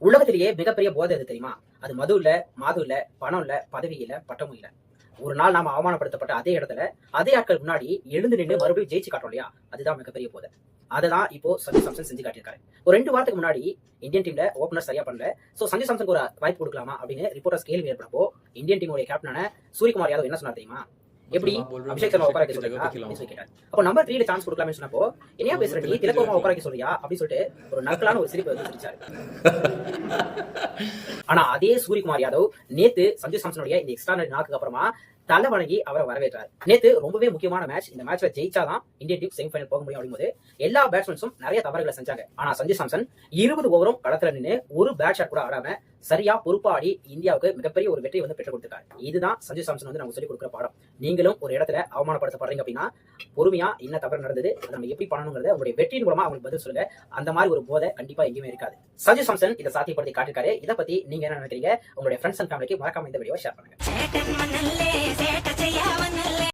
உலகத்திலேயே மிகப்பெரிய போதை எது தெரியுமா? அது மது இல்ல, மாது இல்ல, பணம் இல்ல, பதவி இல்ல, பட்டமும் இல்ல. ஒரு நாள் நாம அவமானப்படுத்தப்பட்ட அதே இடத்துல அதே ஆட்கள் முன்னாடி எழுந்து நின்று மறுபடியும் ஜெயிச்சு காட்டுறோம் இல்லையா? அதுதான் மிகப்பெரிய போதை. அததான் இப்போ சஞ்சு சாம்சன் செஞ்சு காட்டியிருக்காரு. ஒரு 2 வாரத்துக்கு முன்னாடி இந்தியன் டீம்ல ஓபனர் சரியா பண்ணல. சோ சஞ்சு சாம்சனுக்கு ஒரு வாய்ப்பு கொடுக்கலாமா அப்படின்னு ரிப்போர்ட்டர்ஸ் கேள்வி ஏற்பட்டப்போ இந்தியன் டீமோட கேப்டனான சூரியகுமார் யாதவ் என்ன சொன்னார் தெரியுமா? எப்படி அபிஷேக் சர்மா உட்கார வைக்க சொல்றீங்க அப்படின்னு சொல்லி கேட்டார். அப்போ நம்பர் 3ல சான்ஸ் கொடுக்கலாம்னு சொன்னப்போ என்னையா பேசுற நீ, திலக் வர்மா உட்கார வைக்க சொல்றியா அப்படின்னு சொல்லிட்டு ஒரு நக்கலான ஒரு சிரிப்பு வந்து சிரிச்சாரு. ஆனா அதே சூரியகுமார் யாதவ் நேத்து சஞ்சு சாம்சனுடைய இந்த எக்ஸ்ட்ரானரி நாக்கு அப்புறமா தலை வணங்கி அவரை வரவேற்றார். நேத்து ரொம்பவே முக்கியமான மேட்ச். இந்த மேட்ச்ல ஜெயிச்சாதான் இந்தியன் டீம் செமிஃபைனல் போக முடியும் அப்படிங்கும்போது எல்லா பேட்ஸ்மேன்ஸும் நிறைய தவறுகளை செஞ்சாங்க. ஆனா சஞ்சு சாம்சன் 20 ஓவரும் களத்துல நின்று ஒரு பேட் ஷாட் கூட ஆடாம சரியா பொறுப்பா ஆடி இந்தியாவுக்கு மிகப்பெரிய ஒரு வெற்றி வந்து பெற்றுக் கொடுத்திருக்காரு. இதுதான் சஞ்சு சாம்சன் வந்து நமக்கு சொல்லிக் கொடுக்குற பாடம். நீங்களும் ஒரு இடத்துல அவமானப்படுத்தப்படுறீங்க அப்படின்னா பொறுமையா என்ன தவறு நடந்தது, அதை நம்ம எப்படி பண்ணணுங்கிறத உங்களுடைய வெற்றியின் மூலமா அவங்களுக்கு பதில் சொல்லுங்க. அந்த மாதிரி ஒரு போதை கண்டிப்பா எங்கேயுமே இருக்காது. சஞ்சு சாம்சன் இதை சாத்தியப்படுத்தி காட்டிருக்காரு. இதை பத்தி நீங்க என்ன நினைக்கிறீங்க? உங்களுடைய ஃப்ரெண்ட்ஸ் அண்ட் ஃபேமிலிக்கு மறக்காம இந்த வீடியோ ஷேர் பண்ணுங்க.